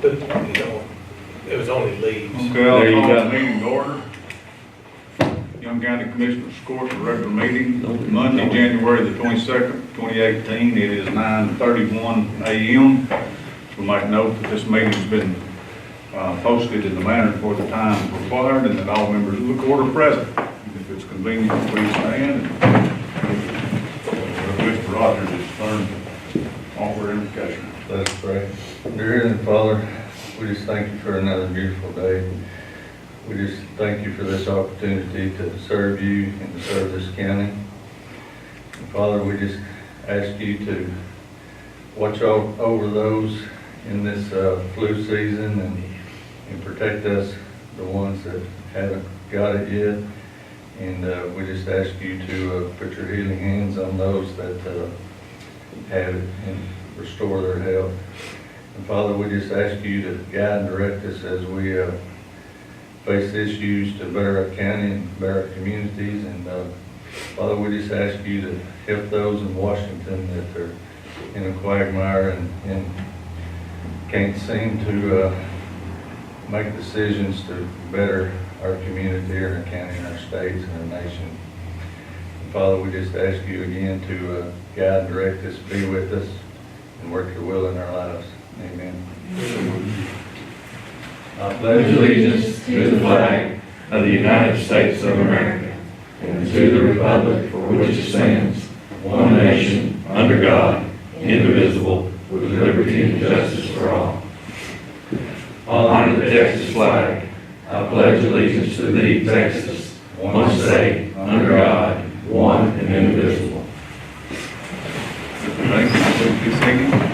But, you know, it was only leaves. Okay, There you I'll go. call the meeting to order. Young County Commissioners Court, a regular meeting, Monday, January the 22nd, 2018. It is 9:31 a.m. We might note that this meeting's been posted in the manner for the time required and that all members of the court are present. If it's convenient, please stand. Mr. Rogers is turn to offer invocation. Let's pray. Dear Heavenly Father, we just thank you for another beautiful day. We just thank you for this opportunity to serve you and to serve this county. And Father, we just ask you to watch over those in this flu season and protect us, the ones that haven't got it yet. And we just ask you to put your healing hands on those that have it and restore their health. And Father, we just ask you to guide and direct us as we face issues to better our county and better our communities. And Father, we just ask you to help those in Washington that are in a quagmire and can't seem to make decisions to better our community or our county and our states and our nation. And Father, we just ask you again to guide and direct us, be with us, and work your will in our lives. Amen. I pledge allegiance to the flag of the United States of America and to the republic for which it stands, one nation, under God, indivisible, with liberty and justice for all. Honor the Texas flag. I pledge allegiance to thee, Texas, one state, under God, one and indivisible. Thank you. Please be seated.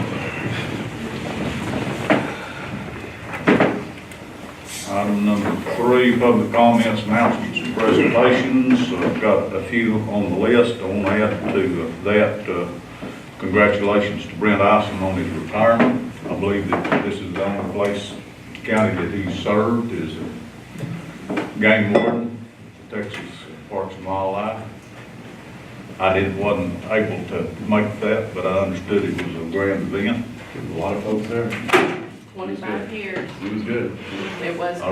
Item number 3, public comments, announcements, and presentations. I've got a few on the list. I want to add to that, congratulations to Brent Ison on his retirement. I believe that this is the only place, county that he's served is a game warden, Texas Parks and Wildlife. I wasn't able to make that, but I understood it was a grand event. A lot of folks there. 25 years. It was good. It was. I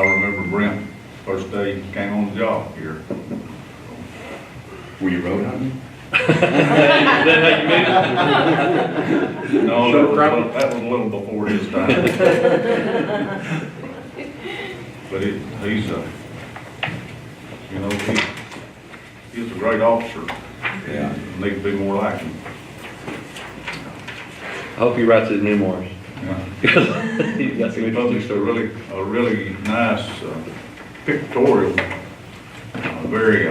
remember Brent, first day he came on the job here. Were you road hunting? No, that was a little before his time. But he's a great officer. Yeah. Need to be more like him. I hope he writes his memoirs. Yeah. He's got some He interesting published stories. a really nice pictorial, very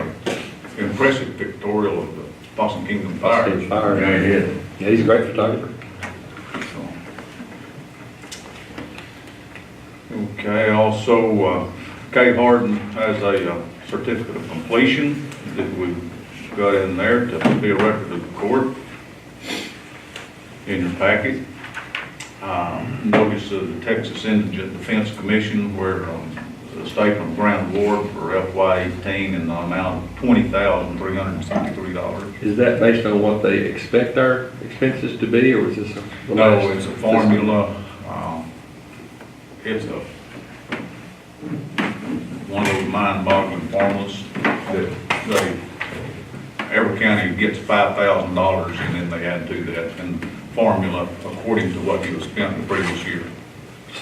impressive pictorial of the Possum Kingdom fires. Fire. Yeah, he did. Yeah, he's a great photographer. Okay, also, Kay Harden has a certificate of completion that we've got in there to be a record of the court in your packet. Notice of the Texas Indigent Defense Commission where the statement of grant award for FY18 in the amount of $20,363. Is that based on what they expect our expenses to be, or is this a? No, it's a formula. It's one of those mind-boggling formulas that every county gets $5,000 and then they add to that in formula according to what you spent the previous year.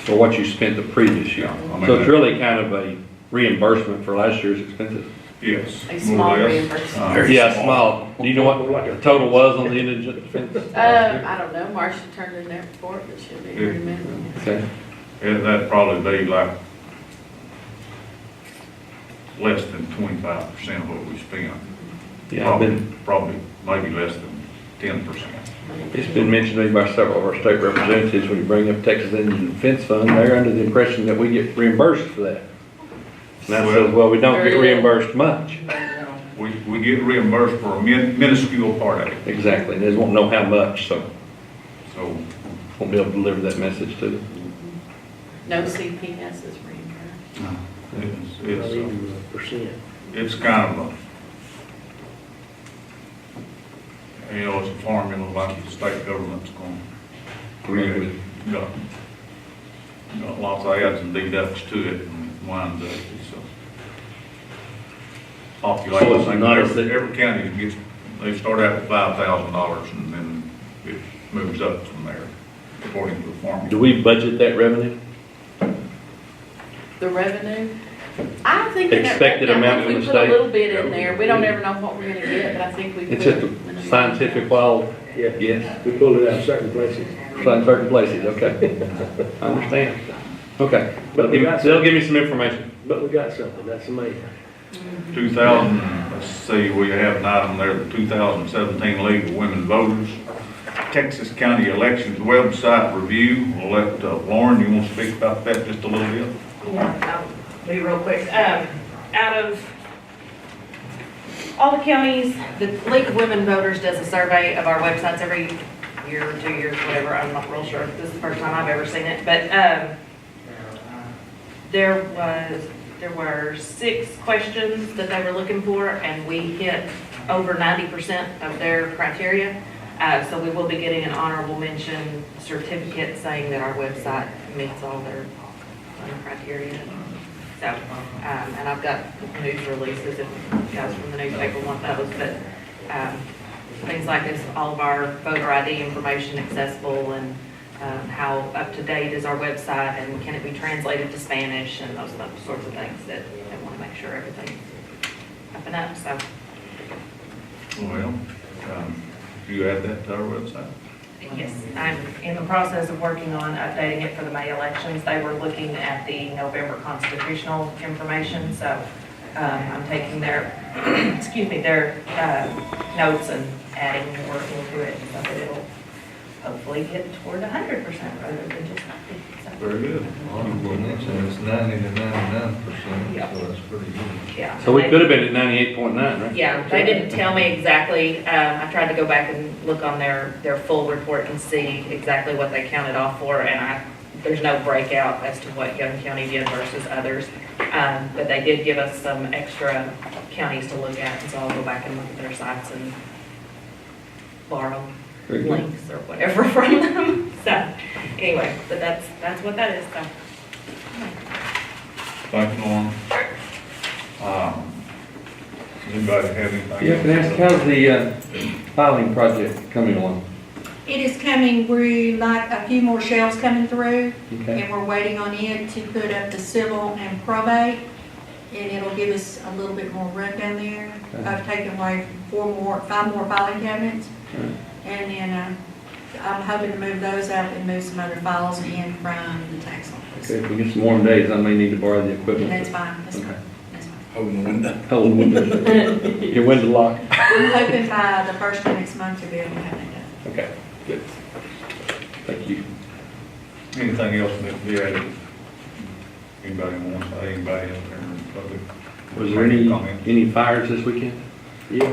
For what you spent the previous year. Yeah, I mean So it's that- really kind of a reimbursement for last year's expenses? Yes. A more small or less. reimbursement. Yeah, small. Do you know what the total was on the indigent defense? I don't know, Marcia turned in their report, but she'll be Yeah. remembering. Okay. That'd probably be like less than 25% of what we spent. Yeah, I've been, Probably, maybe less than 10%. it's been mentioned to me by several of our state representatives, when you bring up Texas Indigent Defense Fund, they're under the impression that we get reimbursed for that. And I said, well, we don't get reimbursed much. We get reimbursed for a minuscule part of it. Exactly, and they just won't know how much, so So, won't be able to deliver that message to them. No CPS is reimbursed. it's kind of it's a formula like the state government's going to create. got lots of adds and deducts to it and winds up, it's a population. So it's nice that- Every county gets, they start out with $5,000 and then it moves up from there according to the formula. Do we budget that revenue? The revenue, I think. we got- Expected amount I from think the we put state? a little bit in there, we don't ever know what we're gonna get, but I think we. It's put just a minimum. scientific wild Yeah, guess, we pulled it out of certain places. in certain places, okay. I understand. Okay, but they'll give me some information. But we got something, that's amazing. 2000, let's see, we have an item there, the 2017 League of Women Voters, Texas County Elections website review. We'll let Lauren, you want to speak about that just a little bit? Yeah, I'll be real quick. Out of all the counties, the League of Women Voters does a survey of our websites every year or 2 years, whatever. I'm not real sure. This is the first time I've ever seen it. But there were 6 questions that they were looking for, and we hit over 90% of their criteria. So we will be getting an honorable mention certificate saying that our website meets all their criteria. So, and I've got news releases if you guys from the newspaper want those, but things like this, all of our voter ID information accessible, and how up to date is our website, and can it be translated to Spanish, and those sorts of things that I want to make sure everything's up and up, so. Well, you add that to our website? Yes, I'm in the process of working on updating it for the May elections. They were looking at the November constitutional information, so I'm taking their, excuse me, their notes and adding more into it so that it'll hopefully get toward 100% rather than just 50. So, Very good. Honorable mention, it's 90 to 99%, Yeah. so that's pretty good. yeah. So we could have been at 98.9, right? Yeah, they didn't tell me exactly. I tried to go back and look on their full report and see exactly what they counted off for, and there's no breakout as to what Young County did versus others. But they did give us some extra counties to look at, and so I'll go back and look at their sites and borrow Very good. links or whatever from them. So, anyway, but that's what that is, so. Thank you, Lauren. Does anybody have anything? Yeah, can I ask, how's the filing project coming along? It is coming, we like a few more shelves coming through, Okay, and we're waiting on it to put up the civil and probate, and it'll give us a little bit more room down there. Okay. I've taken away 5 more filing cabinets, Right. and then I'm hoping to move those up and move some other files in from the tax office. okay, if we get some warm days, I may need to borrow the equipment. That's fine, that's Okay. fine, that's fine. Open the window. Hold the window. Your window locked. We're hoping by the first of next month to be able to have that done. Okay, good. Thank you. Anything else that be added? Anybody want to say, anybody out there in the public? Was there any Comments? fires this weekend? Yeah,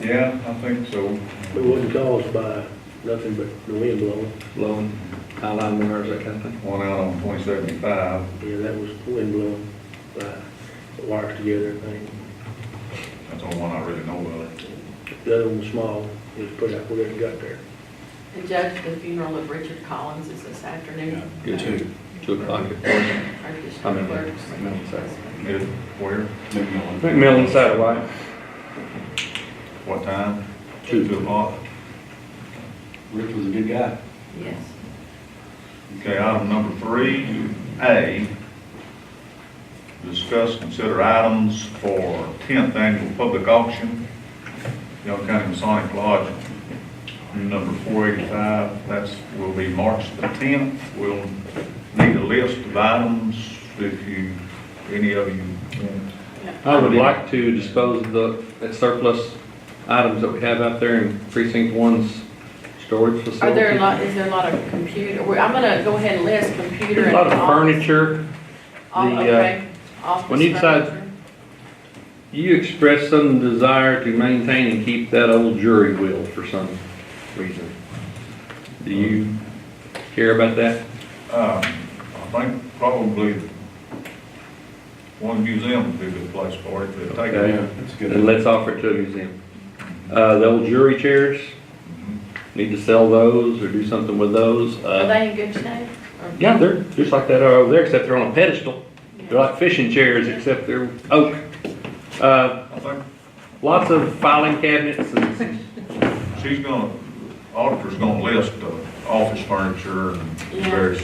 Yeah, I think so. it wasn't caused by nothing but the wind blowing. Blowing, high line wires, that kind of thing? One out on 2075. Yeah, that was wind blowing, the wires together, I think. That's the only one I really know of. The other one was small, it was put out, we never got there. And Judge, the funeral of Richard Collins is this afternoon. Good. 2 o'clock. Our district I'm in there. clerks. McMillan side. Mid, where, McMillan satellite. what time? 2. 2 o'clock. Rick was a good guy. Yes. Okay, item number 3A, discuss, consider items for 10th annual public auction, Young County Masonic Lodge, number 485, will be March the 10th. We'll need a list of items if any of you want. I would like to dispose of the surplus items that we have out there in precinct 1's storage facility. Are there a lot, is there a lot of computer, I'm gonna go ahead and list computer A and. lot of office- furniture. Okay. Office when you decide- furniture. You expressed some desire to maintain and keep that old jury wheel for some reason. Do you care about that? I think probably one museum would be a good place for it, to take Okay. it. That's good. Then let's offer it to a museum. The old jury chairs, Mhm. need to sell those or do something with those. Are they in good shape? Or- Yeah, they're just like that over there, except they're on a pedestal. They're like fishing chairs, except they're oak. I think Lots of filing cabinets and, she's gonna, auditor's gonna list, office furniture and Yeah. various.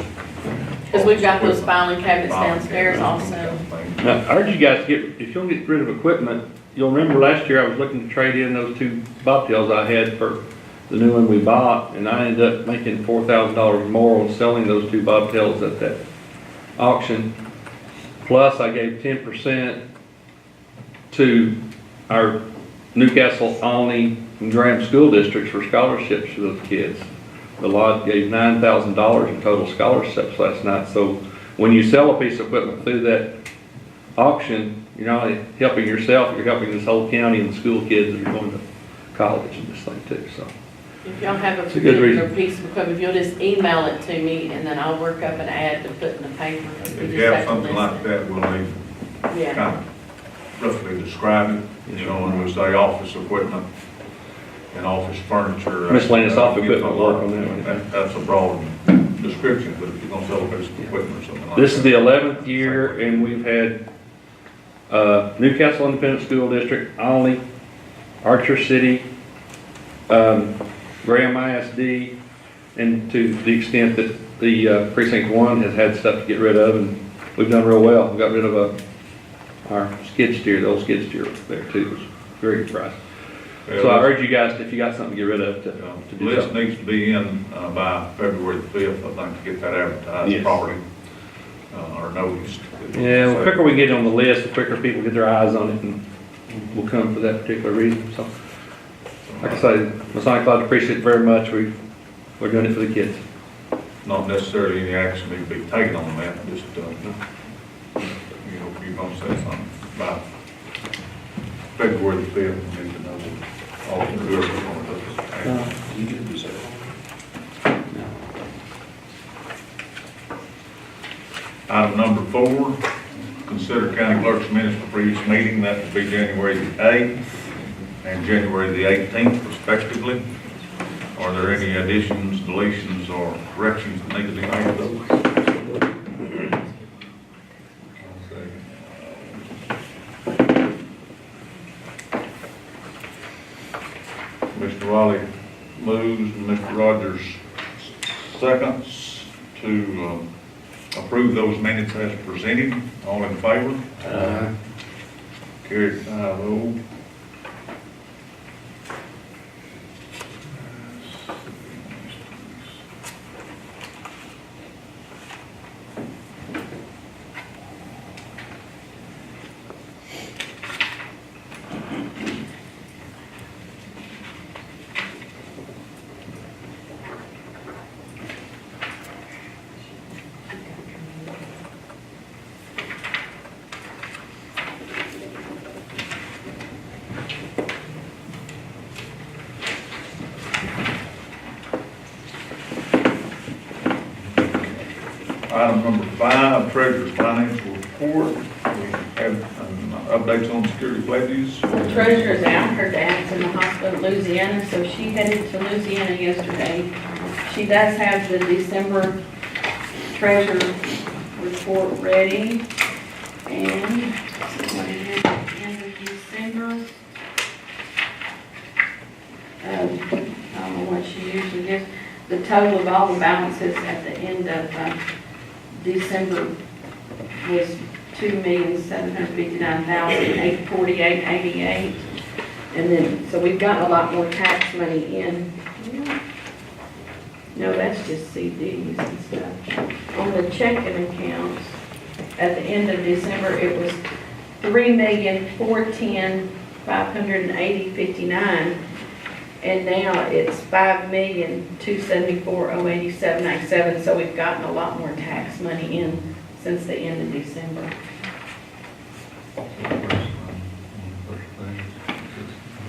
Because we've got those filing cabinets downstairs also. now, I urge you guys to get, if you'll get rid of equipment, you'll remember last year I was looking to trade in those two bobtails I had for the new one we bought, and I ended up making $4,000 more on selling those two bobtails at that auction. Plus, I gave 10% to our Newcastle, Alny, and Graham school districts for scholarships for those kids. The lot gave $9,000 in total scholarships last night. So when you sell a piece of equipment through that auction, you're not only helping yourself, you're helping this whole county and the school kids that are going to college and this thing too, so. If y'all have a It's a good particular reason. piece of equipment, if you'll just email it to me, and then I'll work up an ad to put in the paper. We If just you have to something list like it. that, we'll need Yeah, kind of roughly describe it, you know, and we say office equipment and office furniture. Miscellaneous office equipment, work on that one. That's a broad description, but if you're gonna sell a piece of equipment or something like that. This is the 11th year, and we've had Newcastle Independent School District, Alny, Archer City, Graham ISD, and to the extent that the Precinct 1 has had stuff to get rid of, and we've done real well. We got rid of our skid steer, the old skid steer there too. It was very good price. So I urge you guys, if you got something to get rid of, to The do list something. needs to be in by February the 5th, I think, to get that advertised Yes. properly, or noticed. Yeah, the quicker we get on the list, the quicker people get their eyes on it and will come for that particular reason. So, like I say, Masonic Lodge appreciate it very much. We're doing it for the kids. Not necessarily any action need to be taken on that, just, you know, if you're gonna say something by February the 5th, we need to know what all the whoever's gonna do. You can do so. Item number 4, consider county clerk's minutes for previous meeting, that would be January the 8th and January the 18th respectively. Are there any additions, deletions, or corrections that need to be made to those? Mr. Wiley moves and Mr. Rogers seconds to approve those minutes as presented. All in favor? Carried 5-0. Item number 5, treasurer's financial report. We have updates on security pledges. the treasurer's out, her dad's in the hospital in Louisiana, so she headed to Louisiana yesterday. She does have the December treasurer report ready, and what it is at the end of December. I don't know what she usually gives. The total of all the balances at the end of December was $2,759,848.88. And then, so we've gotten a lot more tax money in. No, that's just CDs and stuff. On the checking accounts, at the end of December, it was $3,410,580.59. And now it's $5,274,087.87, so we've gotten a lot more tax money in since the end of December.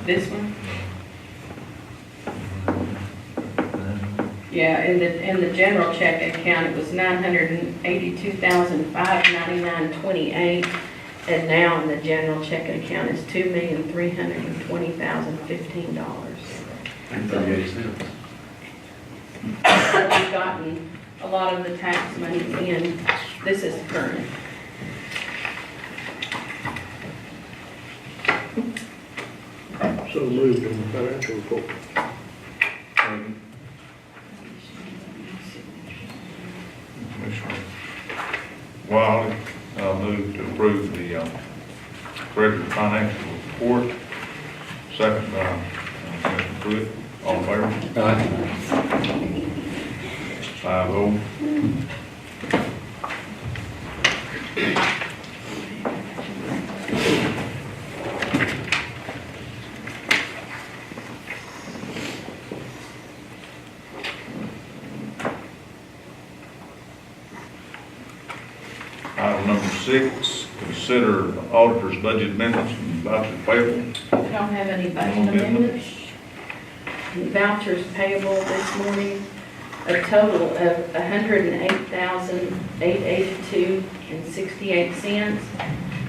This one? Yeah, in the general checking account, it was $982,599.28, and now in the general checking account, it's $2,320,015. And 38 cents. We've gotten a lot of the tax money in. This is current. So moved in the financial report. Commissioner Wiley, move to approve the treasurer's financial report. Second by Commissioner Pruitt. All in favor? Aye. 5-0. Item number 6, consider the auditor's budget amendments and voucher payable. We don't have any budget amendments. Vouchers payable this morning, a total of $108,882.68.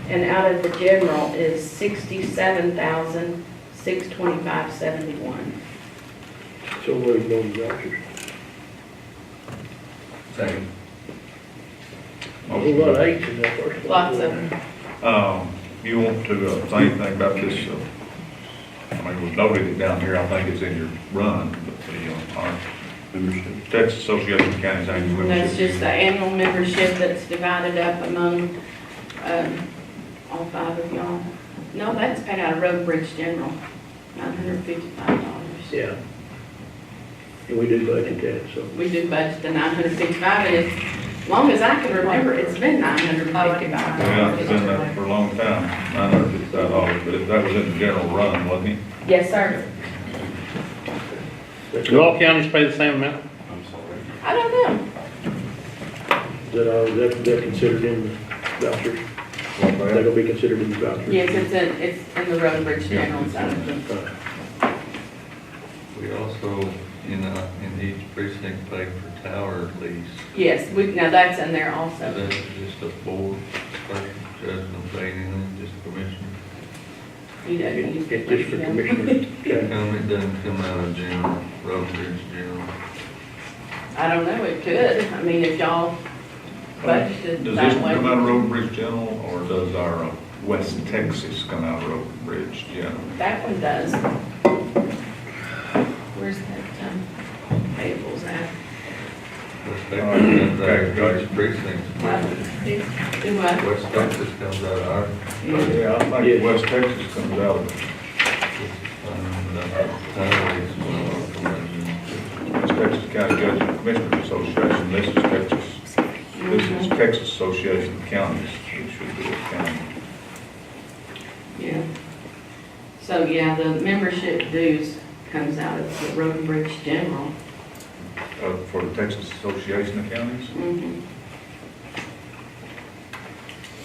And out of the general is $67,625.71. So moved on the vouchers. Second. A whole lot of eights in that first one. Lots of them. You want to say anything about this? I mean, we've noted it down here, I think it's in your run, but the, our Membership. Texas Association of Counties annual And membership. that's just the annual membership that's divided up among, all 5 of y'all. No, that's paid out of Road and Bridge General, $955. Yeah. And we do budget that, so. We do budget the $955, and as long as I can remember, it's been Yeah, it's been $955. that for a long time, $955, but that was in the general run, wasn't it? Yes, sir. Do all counties pay the same amount? I'm sorry. I don't know. Is that considered in the vouchers? Is that gonna be considered in the vouchers? Yes, it's in the Road and Bridge General side of them. We also, in each precinct pay for tower lease. Yes, now that's in there Is also. that just a board person, judge, don't pay anything, just commissioner? You don't use It's just for commissioners. Okay. It doesn't come out of general, road and bridge general. I don't know, it could. I mean, if y'all budgeted Does this that come out of way. Road and Bridge General, or does our West Texas come out of Road and Bridge General? That one does. Where's that, payables at? West Texas comes out of Okay, each precinct. Do what? West Texas comes out of our, Yeah, I think Yes. West Texas comes out of tower lease. West Texas County Judges and Commissioners Association. This is Texas Association of Counties. It should be a county. Yeah. So, yeah, the membership dues comes out of the Road and Bridge General. For the Texas Association of Counties? Mhm.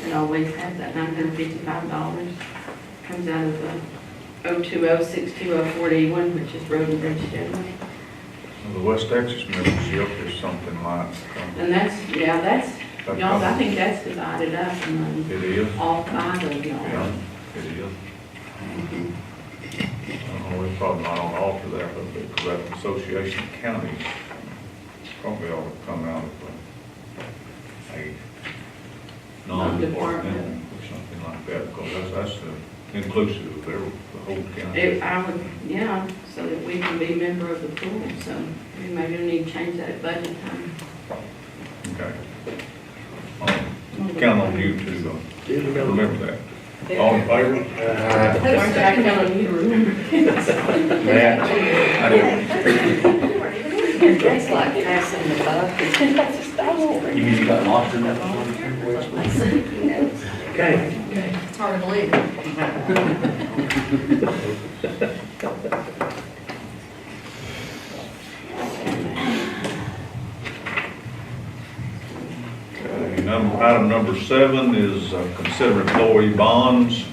It always has that $955. Comes out of the 020620481, which is Road and Bridge General. The West Texas membership is something like, And that's, y'all, I think that's divided up among it is, all 5 of yeah, y'all. it is. We're probably not on alter that, but because that Association of Counties probably ought to come out of a non-departmental or something like that, because that's inclusive of the whole county. I would, yeah, so that we can be a member of the pool, so we maybe need to change that at budget time. Okay. Count on you to remember that. All in favor? Aren't I counting on you to remember? That's like passing the buck. You mean you got lost in that one? Okay. It's hard to believe. Item number 7 is consider employee bonds.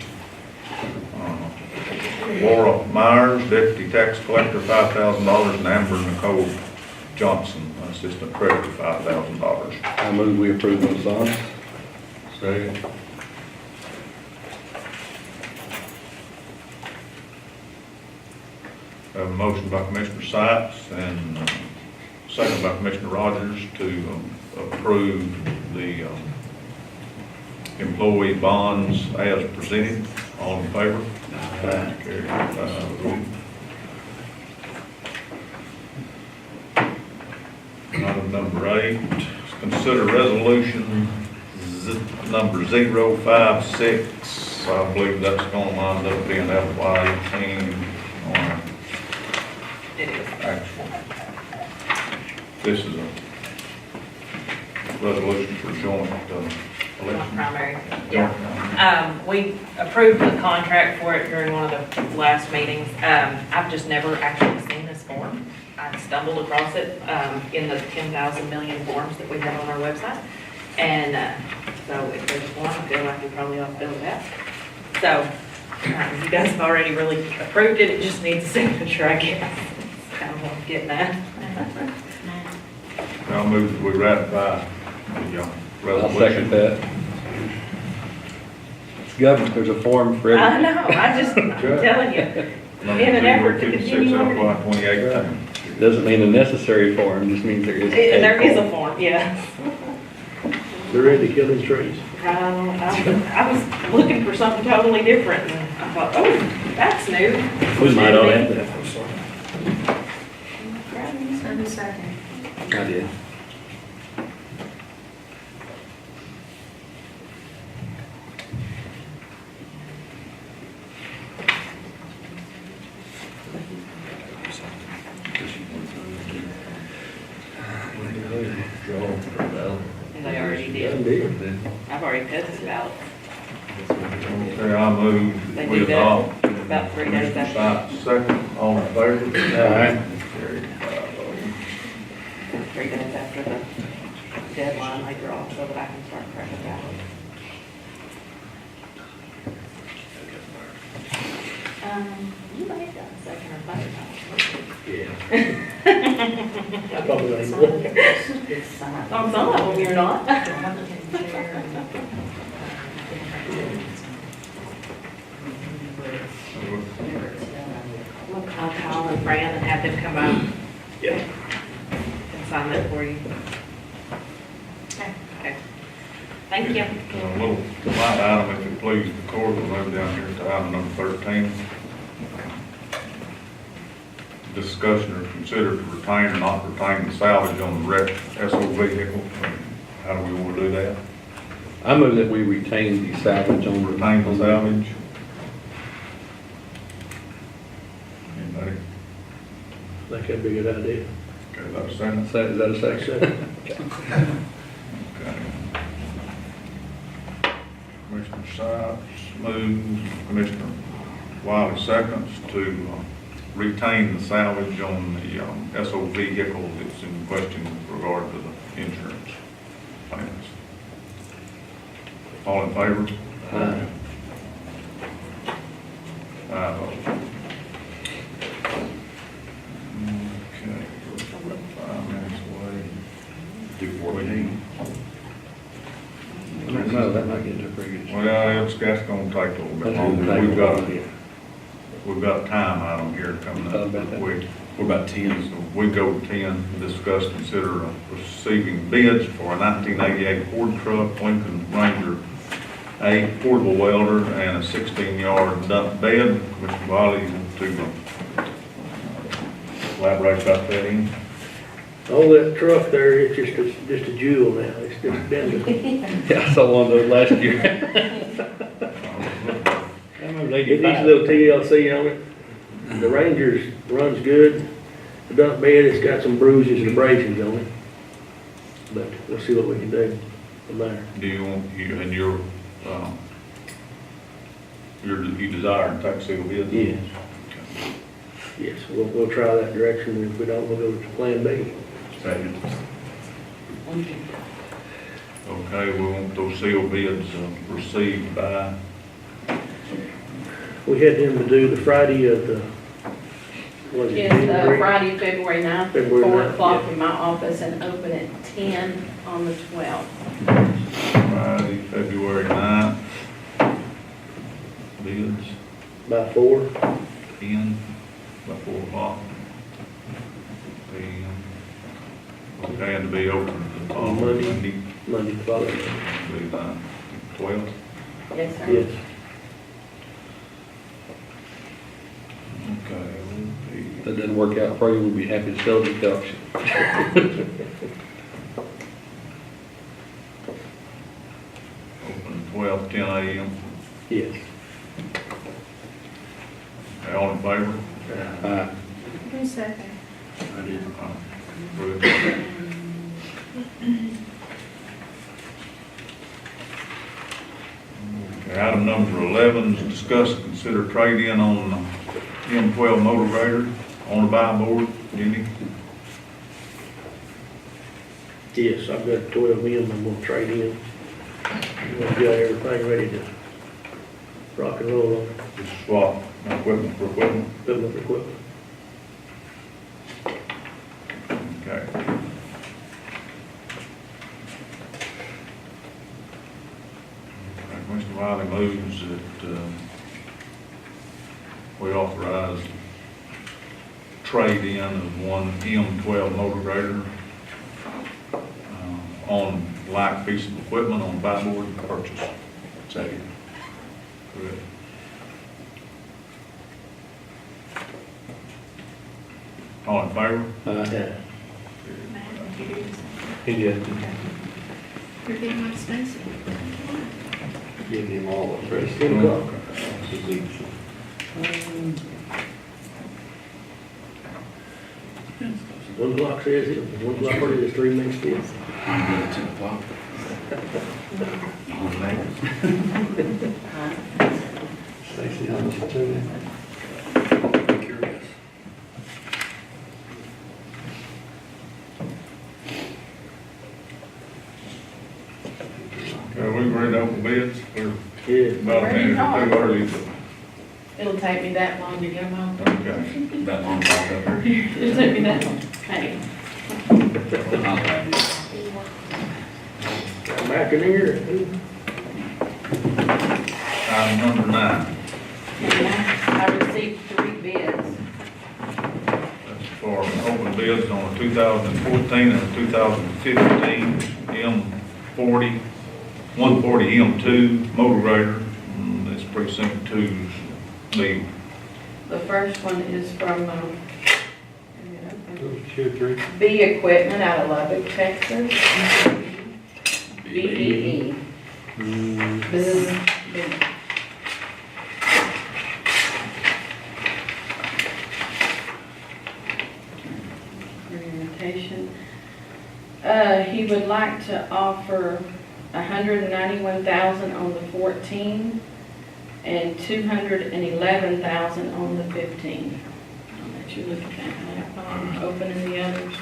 Laura Myers, Deputy Tax Collector, $5,000, and Amber Nicole Johnson, Assistant Treasurer, $5,000. I move we approve those bonds. Second. Have a motion by Commissioner Sykes and second by Commissioner Rogers to approve the employee bonds as presented. All in favor? Carried 5-0. Item number 8, is consider resolution number 056. I believe that's going to wind up being FY18 on It is. actual. This is a resolution for joint election. Primary, Joint, yeah. We approved the contract for it during one of the last meetings. I've just never actually seen this form. I stumbled across it, in the 10,000 million forms that we have on our website. And, so if there's a form, I feel like we probably ought to fill it out. So, you guys have already really approved it, it just needs a signature, I guess. That's kind of what I'm getting at. I'll move that we ratify the I'll second resolution. that. It's government, there's a form for I everything. know, I'm telling you. Number In an effort to 056 continue on. FY 2018. Doesn't mean a necessary form, just means there is. There is a form, yeah. They're ready to kill them trees. I was looking for something totally different, and I thought, oh, that's new. We might all have that. So who's second? I did. And they already Done did. deal. I've already posted about Okay, I move They that we do that adopt. about 3 days Commissioner after. Sykes, second, all in favor? Aye. Carried 5-0. 3 days after the deadline, they draw, so that I can start cracking ballots. You may have done second or third. Yeah. I probably ain't one. On some of them, you're not. I'll call and Fran and have them come out Yeah. and sign that for you. Okay. Thank you. A little light item, if you please, the court will move down here to item number 13. Discussion or consider to retain or not retain the salvage on the wrecked SO vehicle. How do we want to do that? I move that we retain the salvage on. Retain the salvage? Anybody? I think that'd be a good idea. Okay, that's a second. Is that a second? Second. Okay. Commissioner Sykes moves, Commissioner Wiley seconds to retain the salvage on the SO vehicle that's in question with regard to the insurance plans. All in favor? Aye. 5-0. Okay, we're about 5 minutes away. Do 14. I don't know, that might get into a pretty good. Well, that's gonna take a little bit longer. We've got a time item here coming up. About that. We're about 10, so we go to 10, discuss, consider receiving bids for a 1988 Ford truck, Lincoln Ranger 8 portable welder, and a 16-yard dump bed. Mr. Wiley, you want to elaborate about that in? Oh, that truck there, it's just a jewel now. It's just been, Yeah, I saw one of those last year. I remember they it did needs a five. little TLC on it. The Rangers runs good. The dump bed, it's got some bruises and abrasions on it. But we'll see what we can do from there. Do you want, you desire to take seal bids? Yes. Yes, we'll try that direction, and if we don't, we'll go to Plan B. Second. Okay, we want those seal bids received by, We had them to do the Friday of the, was it Yes, January? Friday, February 9th, February 4 9th, o'clock yeah. in my office and open at 10 on the 12th. Friday, February 9th. Bids, By 4. 10, by 4 o'clock. PM. Okay, and to be open On Monday. Monday following. Be the 12th. Yes, sir. Yes. Okay. If that doesn't work out for you, we'll be happy to sell it at the auction. Open 12, 10 a.m. Yes. Okay, all in favor? Who's second? I did. Approved. Okay, item number 11 is discuss and consider trade-in on M12 motor grader on the buy board. Jenny? Yes, I've got 12 in, I'm gonna trade in. I'm gonna get everything ready to rock and roll on it, Just swap equipment for equipment. equipment for equipment. Okay. Mr. Wiley moves that we authorize trade-in of one M12 motor grader on like piece of equipment on buy board purchase. Second. Good. All in favor? Yeah. He did. You're getting my expensive. Give him all the rest. 10 o'clock. One block says it, one block it is 3 minutes in. Stacy, how much you took in? Curious. Okay, we ready to open bids? We're Yeah. about a minute or two early, but, It'll take me that long to get them home. okay. That long back up here. It'll take me that long. Hey, Back in here. Item number 9, I received 3 bids. that's for open bids on a 2014 and a 2015 M40, 140 M2 motor grader. That's precinct 2's lead. The first one is from, Two, three. B Equipment out of Lubbock, Texas. BEE. Boo. Orientation. He would like to offer 191,000 on the 14 and 211,000 on the 15. I'll let you look at that map while I'm opening the others.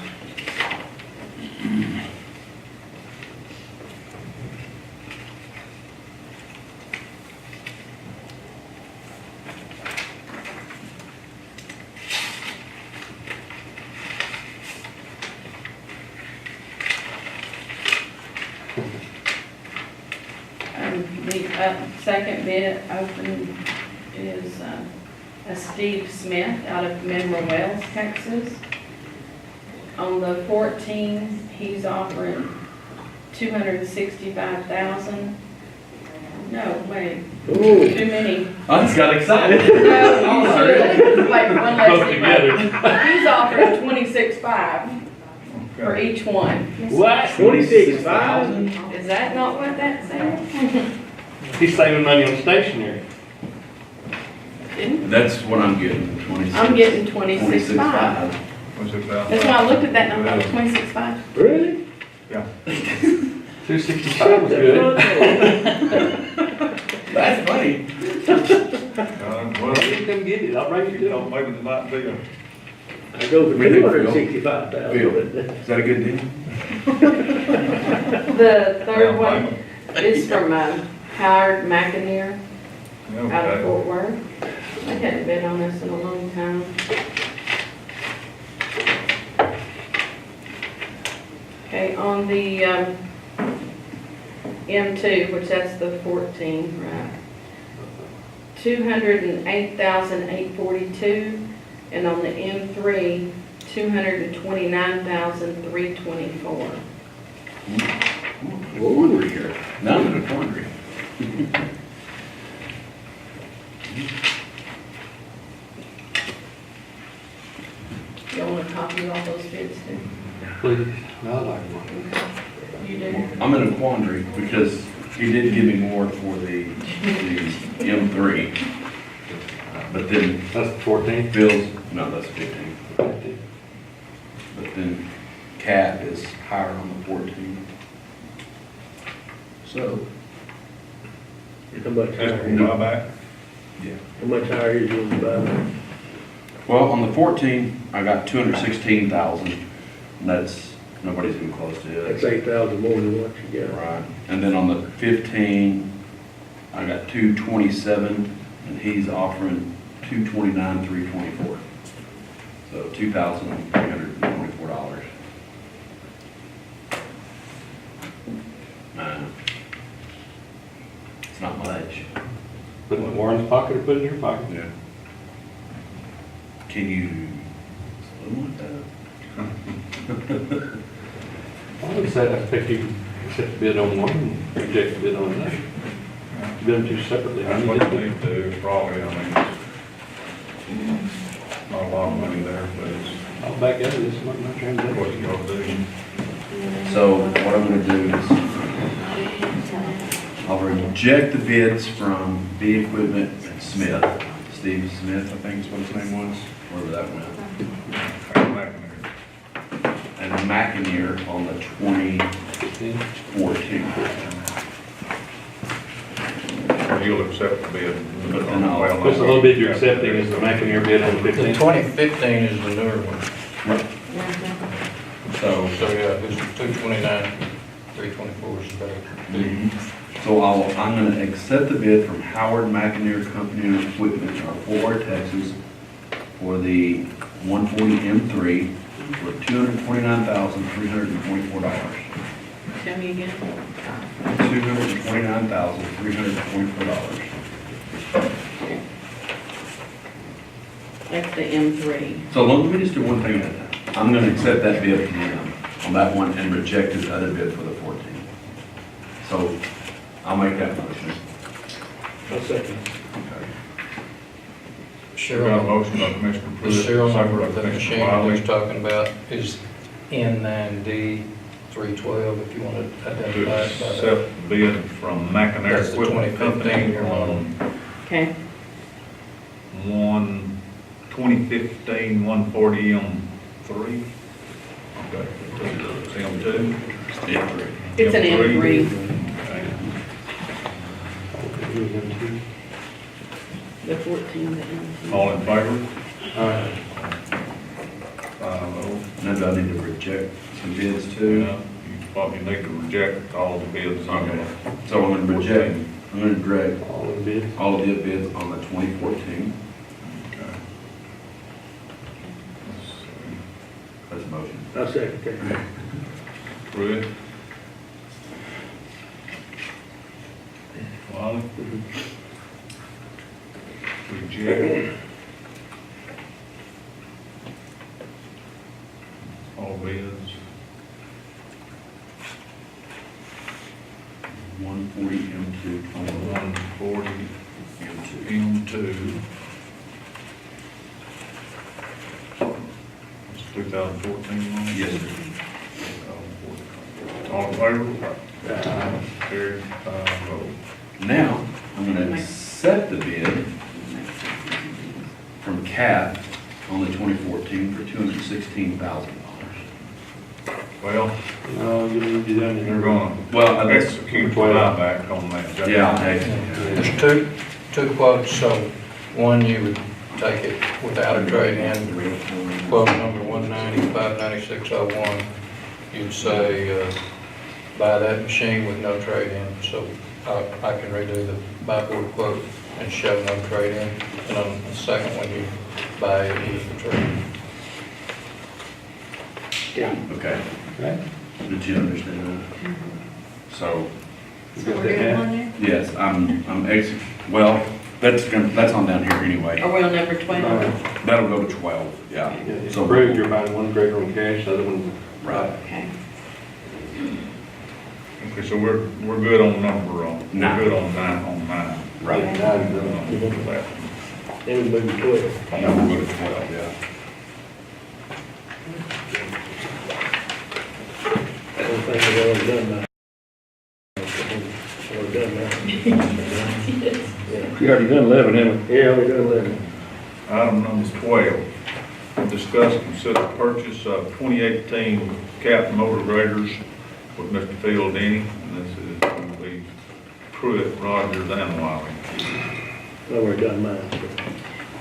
The second bid open is a Steve Smith out of Mineral Wells, Texas. On the 14, he's offering 265,000. No, wait, Ooh. too many. I just got excited. No, you should. Wait, one less Both zero. together. He's offering 26,500 for Okay. each one. What? 26,500? Is that not what that said? He's saving money on stationery. That's what I'm getting, 26. I'm getting 26,500. 26,000. That's why I looked at that and I thought 26,500. Really? Yeah. 265 was good. That's funny. Well, Let them get it, I'll bring it to you them. know, maybe it might be a, I go for We do, Phil. 265,000. Is that a good deal? The third down one payment. is from Howard McInerney out of Okay. Fort Worth. I hadn't been on this in a long time. Okay, on the M2, which that's the 14, right? 208,842, and on the M3, $229,324. Quandary here. Now I'm in a quandary. You want a copy of all those bids too? Please, I'd like one. You do? I'm in a quandary because he did give me more for the M3. But then That's the 14th. Bill's, no, that's 15. But then Cat is higher on the 14. So, How much That's higher? for buyback. yeah. How much higher is yours by? Well, on the 14, I got 216,000. And that's, nobody's even close to That's it. 8,000 more than what you got. Right. And then on the 15, I got 227, and he's offering 229,324. So $2,324. It's not much. Put it in Warren's pocket or put it in your pocket. Yeah. Can you, something like that? I would say I think you accept the bid on one and reject the bid on another. Bid them two separately. That's what you need to do, probably, I mean, not a lot of money there, but it's I'll back out of this, I'm not trying to what do you gotta do. So what I'm gonna do is, I'll reject the bids from B Equipment and Smith. Steve Smith, I think is what his name was, wherever that went. And McInerney on the 2014. You'll accept the bid. But then I'll- What's the little bid you're accepting is the McInerney bid on the The 15th? 2015 is the newer one. So, So, yeah, it's 229, 324 is better. so I'm gonna accept the bid from Howard McInerney Company of Equipment, our Fort Worth, Texas, for the 140 M3 for $229,324. Tell me again. $229,324. That's the M3. So let me just do one thing at a time. I'm gonna accept that bid from him on that one and reject his other bid for the 14. So I'll make that motion. I'll second. We got a motion by Commissioner The Pruitt, serial second number by of the Commissioner machine that Wiley. he's talking about is N9D 312, if you want to To identify it by that. accept the bid from McInerney That's the Equipment 2015 Company on Okay. 2015 140 M3. Okay. It's M2. It's an M3. Okay. The 14, the M3. All in favor? All right. 5-0. Now do I need to reject some bids too? You probably need to reject all the bids. Okay. So I'm gonna reject All the bids. all of the bids on the 2014. Okay. Let's see. That's a motion. I'll second that. Pruitt? Wiley? Reject. All bids. 140 M2. 140 M2. M2. It's 2014 one? Yes, sir. 2014. All in favor? Carried 5-0. Now, I'm gonna accept the bid from CAT on the 2014 for $216,000. Well, No, you need to do that in you're gonna Well, execute the buyback on that. yeah, actually, There's two quotes, so one you would take it without a trade-in, quote number 190-59601. You'd say, buy that machine with no trade-in, so I can redo the buy board quote and show no trade-in. And on the second one, you buy it, use the trade-in. okay. Right? Did you understand that? So, So we're doing one there? yes, well, That's on down here anyway. Are we on number 12? That'll go to 12, yeah. It's So- approved, you're buying one grader on cash, the other one. Right. Okay. Okay, so we're good on number, we're Nine. good on nine. Right. That. Then we move to 12. Now we'll go to 12, yeah. I don't think we've already done that. Already done that. You already done 11, haven't Yeah, we done that. Item number 12, discuss and consider purchase of 2018 Cat motor graders with Mr. Phil Denny, and this is going to be Pruitt, Rogers, and Wiley. No, we're done mine.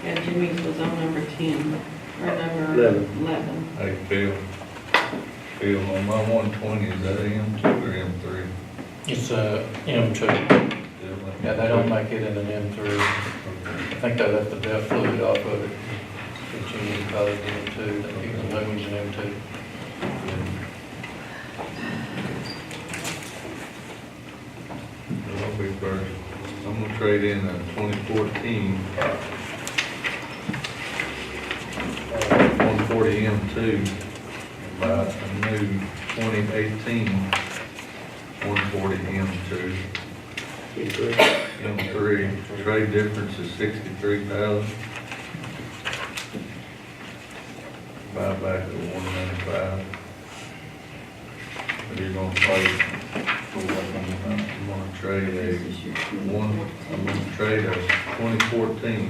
Yeah, Jimmy's was on number 10, or number 11. Hey, Phil, on my 120, is that M2 or M3? It's a M2. Yeah, they don't make it in an M3. I think they left the DEF fluid off of it. But you need to call it M2. They keep the new ones in M2. I'll be first. I'm gonna trade in a 2014 140 M2 and buy a new 2018 140 M2. M3, trade difference is 63,000. Buy back at 195. But you're gonna trade, I'm gonna trade a 2014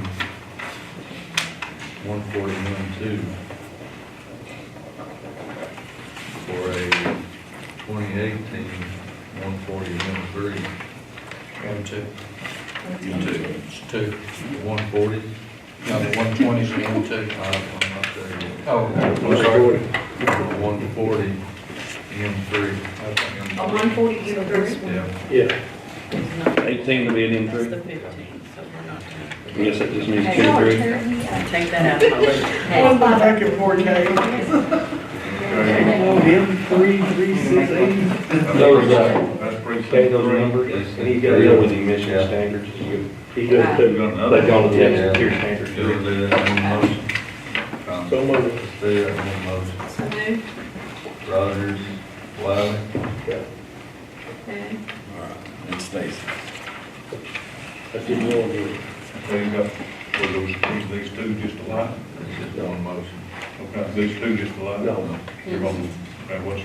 140 M2 for a 2018 140 M3. M2. M2. It's 2. 140. No, the 120s are M2. I'm not there yet. Oh, I'm sorry. 140 M3. A 140 you do this one? Yeah. Yeah. It's not- 18 to be an That's the M3. 15, so we're not. Yes, it just needs Hey, 2 or 3. Take that out of my list. Hey, Those, That's pretty. okay, those are numbers, and he's got to deal with the emission Yeah. standards. He does We too. got another. They've gone to the Yeah. next tier standards. You'll do that in one motion. So moved. Do that in one motion. So moved. Rogers, Wiley. Okay. And Stacy. That's just one here. Okay, you got, were these two just alike? That's just one motion. Okay, these two just alike? No. You're gonna, okay, what's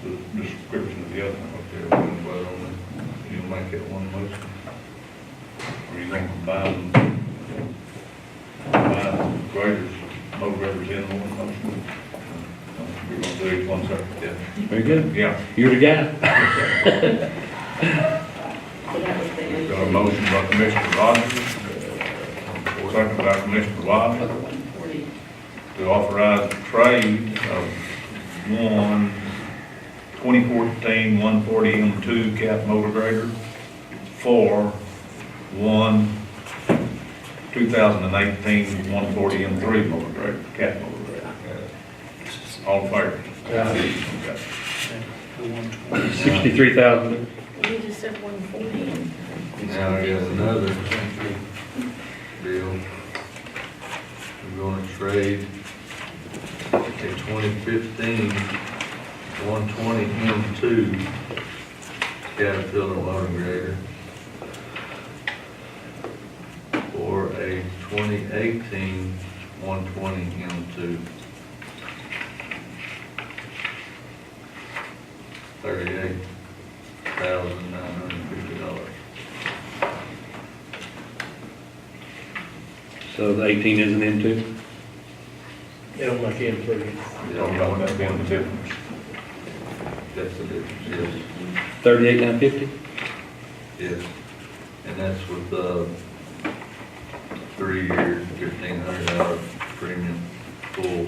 the description of the other one? Okay, we're gonna vote on it. You'll make it one motion. Or you gonna combine graders, motor graders in one motion? You're gonna do each one separate? Yeah. Very good. Yeah, You're the guy. So that was the end. got a motion by Commissioner Rogers, second by Commissioner Wiley, 140. to authorize the trade of one 2014 140 M2 Cat motor grader for one 2018 140 M3 motor grader, Cat motor grader. All in favor? Okay. 63,000. You just said 140. Now I got another deal. We're gonna trade a 2015 120 M2 Caterpillar motor grader for a 2018 120 M2. $38,950. So the 18 isn't M2? They don't make him three. Don't know what that being the difference. That's the difference, yes. 38,950? Yes, and that's with, 3 years, $1,500 premium full.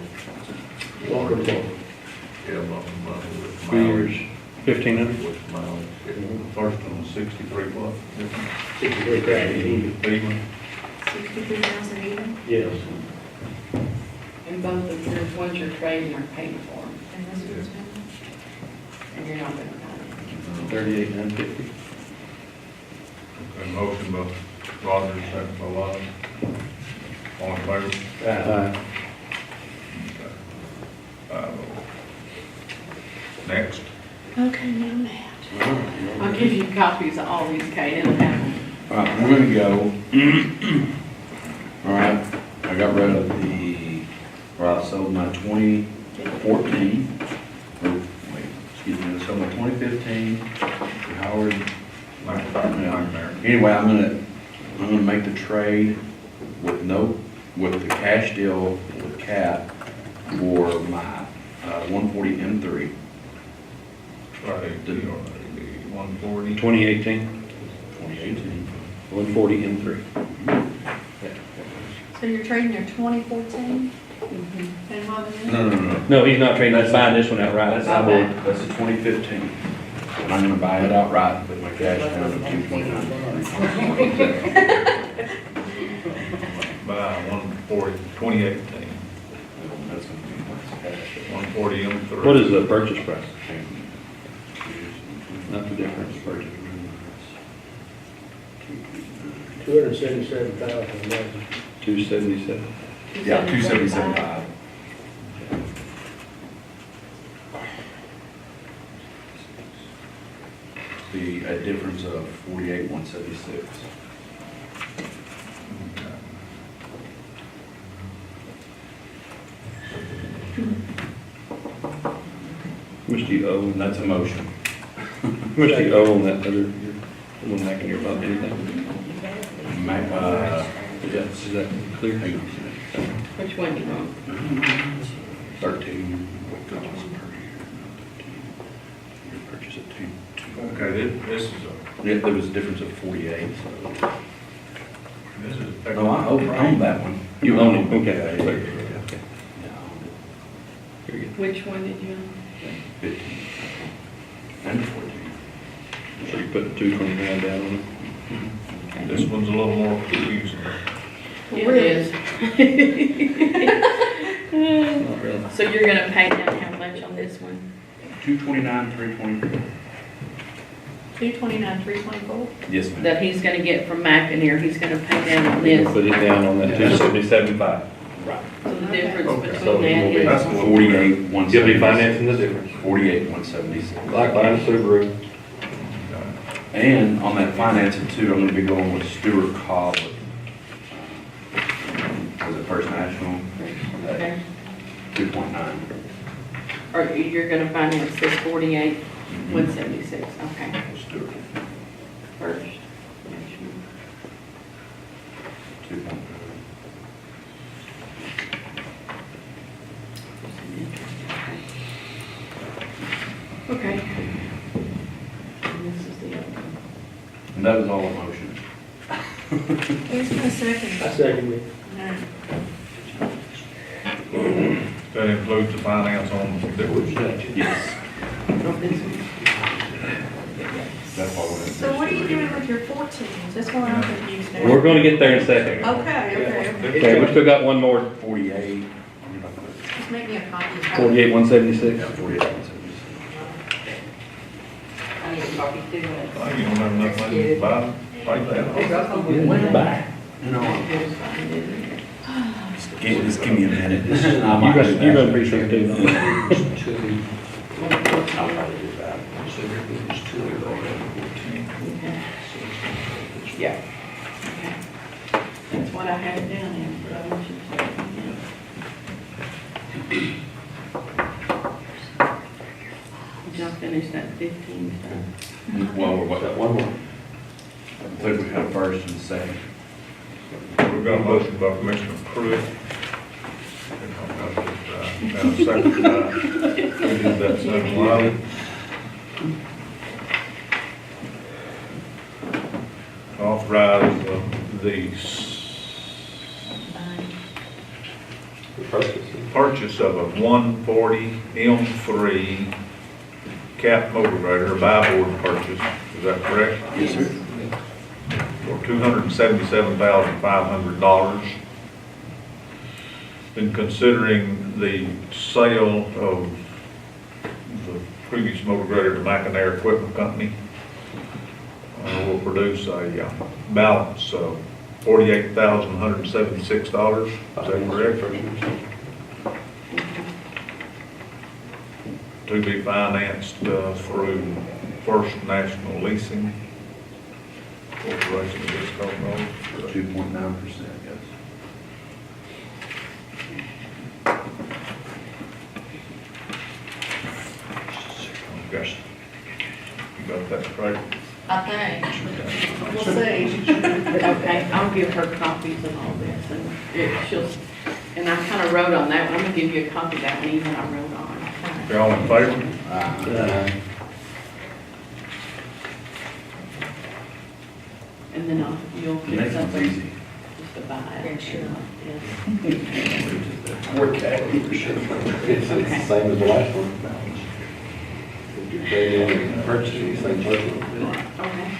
Walker Ball. Yeah, month with 3 mileage. years, 1,500? With mileage, yeah. The first one was 63 what? 63,000 even. Even? 63,000 even. Yes. And both of your, ones you're trading are paid for, And this one's been. and you're not going to buy 38,950. Okay, motion by Rogers, second by Lyle. All in favor? Next. Okay, now Matt. I'll give you copies of all these, Kate, it'll have them. All right, we're gonna go. All right, I got rid of I sold my 2014, excuse me, I sold my 2015 Howard. Anyway, I'm gonna make the trade with the cash deal with CAT for my 140 M3. Right, the 140. 2018, 2018. 140 M3. So you're trading your 2014? And what was it? No. No, he's not trading, that's buying this one outright. That's the 2015. And I'm gonna buy it outright with my cash down to 229. By 140, 2018, That's gonna be my cash. 140 M3. What is the purchase price? Not the difference. Purchase. 277,000. 277. Yeah, 277.5. Be a difference of 48,176. How much do you owe? And that's a motion. How much do you owe on that other, the one back in your about anything? Is that clear? Which one do you want? 13. Your purchase at 2. Okay, this is Yeah, there was a difference of 48. this is. No, I own that one. You own it, okay. Yeah, Clear. yeah. Okay. Yeah, I own Very good. Which one did you want? it. 15. And 14. So you put 229 down on it? This one's a little more confusing. It is. Not really. So you're gonna pay down how much on this one? 229, 324. 229, 324? Yes, ma'am. That he's gonna get from McInerney, he's gonna pay down on You this. put it down on that 277.5. Right. So the difference Okay. between that That's is, what- 48, 176. You'll be financing the difference. 48, 176. Like buying a Subaru. And on that financing too, I'm gonna be going with Stuart Cobb. Was it First National? okay, 2.9. or you're gonna finance this 48,176, okay, Stuart, first. 2.9. Okay. And this is the other one. And that was all a motion. Who's gonna second? I second it. No. That includes the finance on the difference. Yes. This one. That's all we're So what are you doing with your 14s? That's what I'm confused now. We're gonna get there in a second. Okay. Okay, we still got one more, 48. Just make me a copy. 48,176. Yeah, 48, 176. I need a copy too. You don't have enough money to buy that. You know, just give me a minute. You're gonna appreciate it too. I'll probably do that. Yeah. Okay. That's what I had down there, but I want you to check it again. Did y'all finish that 15 stuff? Well, what, One more. I think we had a first and a second. We've got a motion by Commissioner Pruitt. And a second by, we did that second, Wiley. Authorize the purchase of a 140 M3 cat motor grader, buy-board purchase, is that correct? Yes, sir. For $277,500. In considering the sale of the previous motor grader to McInerney Equipment Company, will produce a balance of $48,176. Is that correct? To be financed through First National Leasing Corporation, this company. 2.9%, yes. Okay. You got that right? I think. We'll see. Okay, I'll give her copies of all this, and and I kind of wrote on that one, I'm gonna give you a copy of that one, even I wrote on. Y'all in favor? And then you'll fix Next up one's a- easy. just to buy it. Yeah, sure. Yes. Okay, for sure. It's the same as the last one. If you trade in and purchase it, same person. Okay.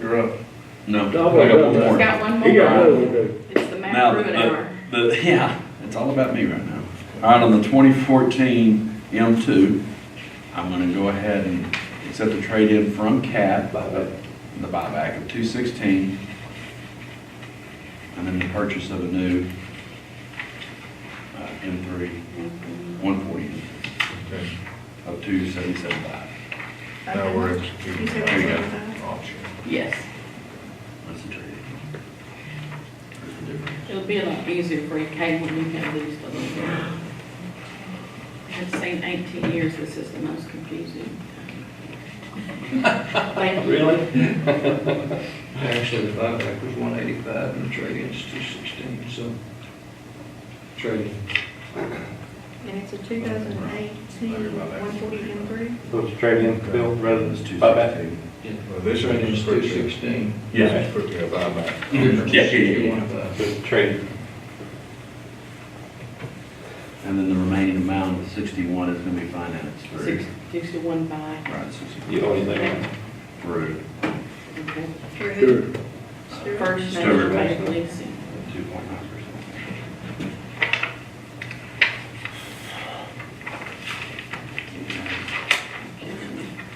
You're up. No, I I've got one He's more. got one He got more. another one, too. It's the Mac Now, Ruin Hour. yeah, it's all about me right now. All right, on the 2014 M2, I'm gonna go ahead and accept the trade-in from CAT, the buyback of 216, and then the purchase of a new M3 140 Okay. of 277.5. Now we're You executing. said There you go. 175? Auction. Yes, That's the trade-in. There's the difference. it'll be a lot easier for you, Kate, when you have these a little bit. I've seen 18 years, this is the most confusing. Thank you. Really? Actually, the buyback was 185 and the trade-in's 216, so trading. And it's a 2018 140 M3? So it's trade-in, Bill, rather than It's buyback? 216. Well, this Trading's is pretty, 216. yeah, it's pretty a buyback. Yeah. 215. So it's trade. And then the remaining amount of 61 is gonna be financed through. 61 by, Right, 61. You always think. Through okay. Through Sure. who? Stewart? First Stewart. National Bank Leasing. 2.9%.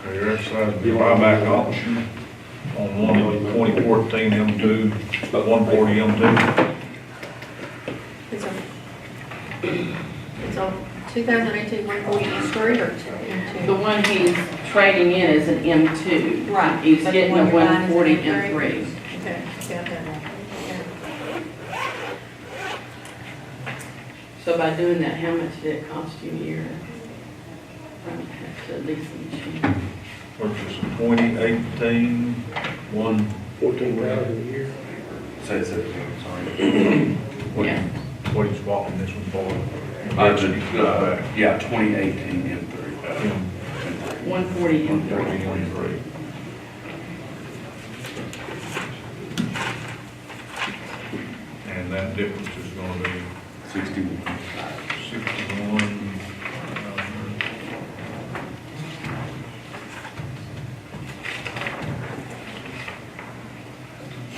Okay, you're exercising the buyback option on one 2014 M2, 140 M2. It's a 2018 140 M3 or The M2? one he's trading in is an M2. Right. He's But the getting one a you're buying is 140 an M3. Okay, got that. So by doing that, how much did it cost you a year? To lease the machine? Purchase of 2018, one, 14,000 a year. Say it, sorry. Yeah. what he's swapping this one for. Yeah, 2018 M3. M3. 140 M3. 140 M3. And that difference is gonna be 61. 61.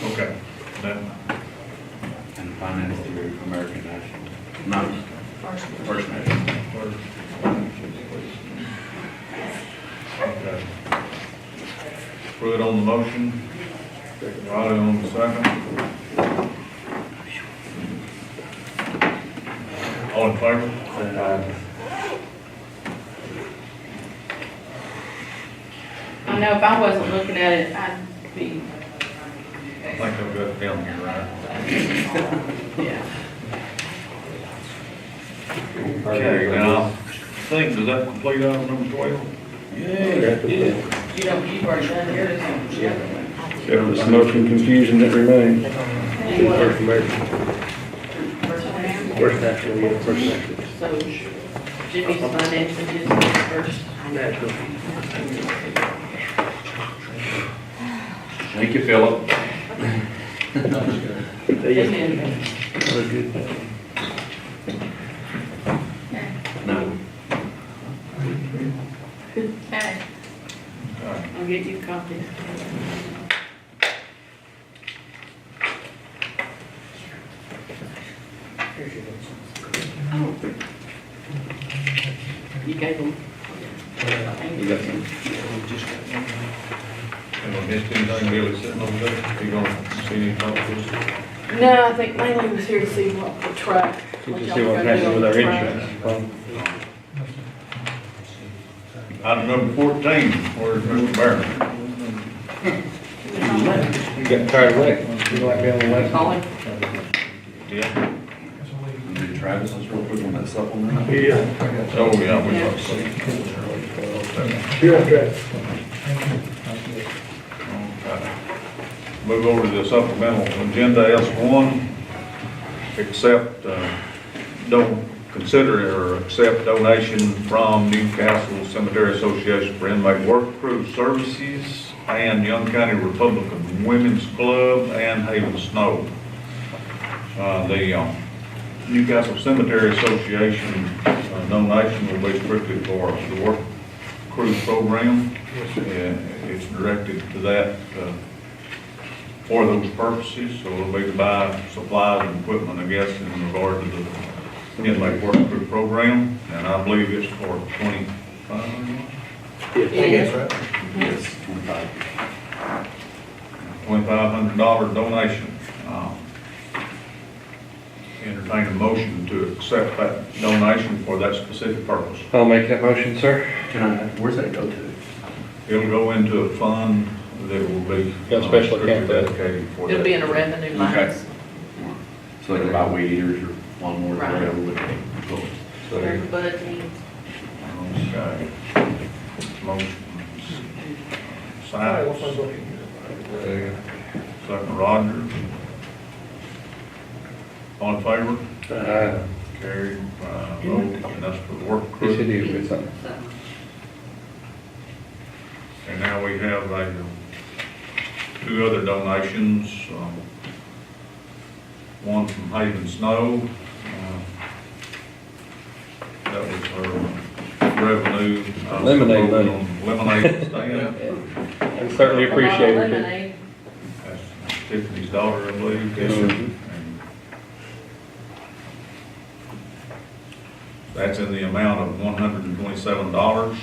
Okay, that, And finance through American National. No, First. First National. okay. Pruitt on the motion, Riley on the second. All in favor? I know if I wasn't looking at it, I'd be, I think I've got it down here, right? yeah. Okay, now, I think, does that complete item number 12? You don't, you've already done yours. There was some motion confusion that remained. First American, First National, yeah, First National. So Jimmy's financing his first. National. Thank you, Philip. Very good. No. Okay. I'll get you copies. Oh. You gave them. You got some? missed anything, Billy sitting over there? You gonna see anything? No, I think mainly was here to see what the truck. To see y'all were what gonna happens do on with our the truck. insurance. Item number 14, where's Mr. Barron? You got tired of waiting? You like being on the wait? Colin? Yeah. Travis, let's real quick on that supplement. Yeah. Oh, yeah, we got to see. You're on track. Okay. Move over to the supplemental agenda S1. Accept, don't consider or accept donation from Newcastle Cemetery Association for inmate work crew services and Young County Republican Women's Club and Haven Snow. The Newcastle Cemetery Association donation will be strictly for the work crew program. It's directed to that for those purposes, so it'll be to buy supplies and equipment, I guess, in regard to the inmate work crew program, and I believe it's for $2,500. Yes, 25. $2,500 donation. Entertain a motion to accept that donation for that specific purpose. I'll make that motion, sir. Where's that go to? It'll go into a fund that will be Got a special strictly account for that. dedicated for that. It'll be in a revenue line. Okay. So they can buy weed eaters or lawnmowers or Right. whatever with it. Cool. Whatever Bud needs. Okay. Motion. Sykes. Second Rogers. All in favor? Carried, vote, and that's for the work He said crew. he would something. And now we have two other donations. One from Haven Snow. That was her revenue. Lemonade money. on Lemonade stand. I certainly appreciate it. Lemonade. That's Tiffany's daughter, I believe. Yes, sir. And that's in the amount of $127.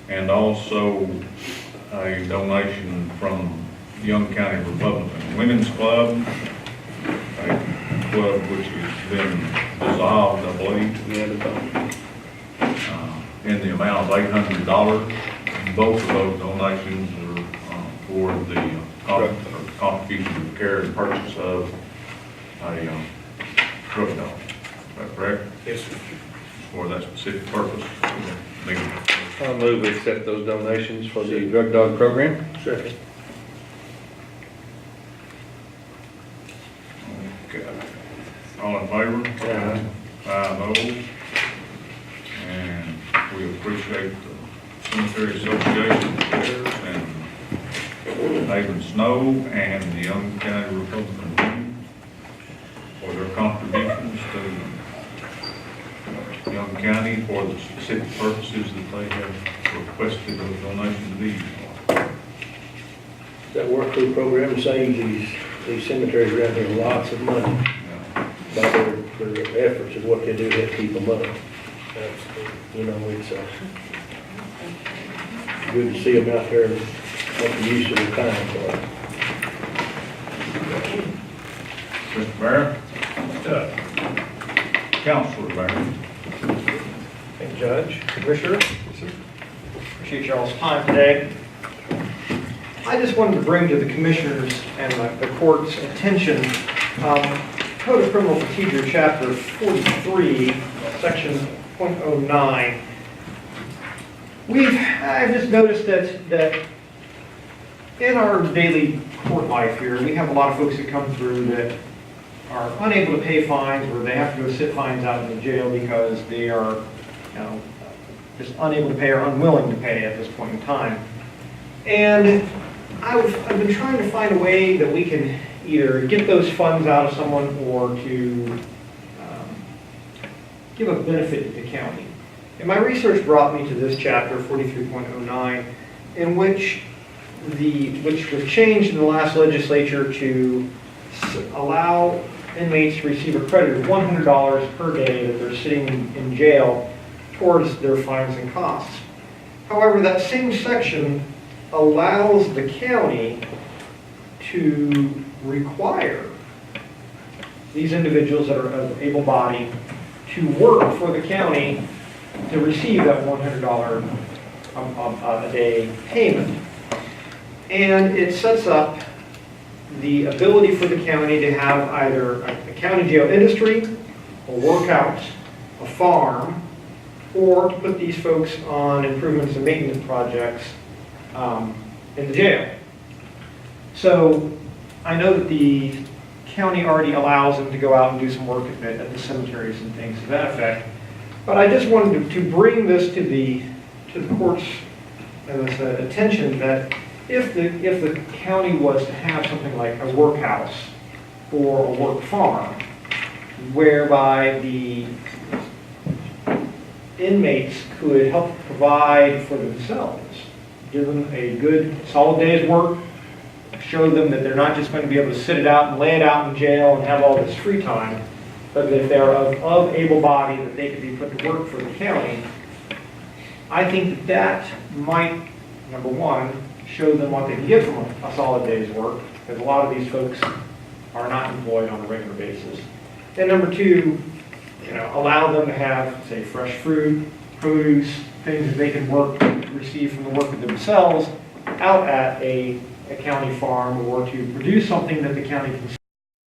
And also a donation from Young County Republican Women's Club, a club which has been dissolved, I believe, in the amount of $800. Both of those donations are for the contribution to the care and purchase of a drug dog. Is that correct? Yes, sir. For that specific purpose. I'll move to accept those donations for the drug dog program. Second. Okay. All in favor? 5-0. And we appreciate the Cemetery Association theirs and Haven Snow and the Young County Republican Women for their contributions to Young County for the specific purposes that they have requested those donations to be used for. That work crew program saves these cemeteries around here lots of money by their efforts of what they do to keep them up. You know, it's good to see them out there making use of their time for it. Mr. Barron? Counselor Barron? Thank you, Judge, Commissioner. Appreciate y'all's time today. I just wanted to bring to the Commissioners and the Court's attention, Code of Criminal Procedure, Chapter 43, Section .09. I've just noticed that in our daily court life here, we have a lot of folks that come through that are unable to pay fines, or they have to go sit fines out in the jail because they are, just unable to pay or unwilling to pay at this point in time. And I've been trying to find a way that we can either get those funds out of someone or to give a benefit to the county. And my research brought me to this chapter, 43.09, in which was changed in the last legislature to allow inmates to receive a credit of $100 per day that they're sitting in jail towards their fines and costs. However, that same section allows the county to require these individuals that are able-bodied to work for the county to receive that $100 a day payment. And it sets up the ability for the county to have either a county jail industry, a workout, a farm, or to put these folks on improvements and maintenance projects in the jail. So I know that the county already allows them to go out and do some work at the cemeteries and things to that effect. But I just wanted to bring this to the court's attention that if the county was to have something like a workhouse or a work farm, whereby the inmates could help provide for themselves, give them a good solid day's work, show them that they're not just going to be able to sit it out and lay it out in jail and have all this free time, but that if they're of able body, that they could be put to work for the county. I think that might, number one, show them what they can get from a solid day's work, because a lot of these folks are not employed on a regular basis. And number two, allow them to have, say, fresh fruit, produce, things that they can receive from the work of themselves out at a county farm, or to produce something that the county can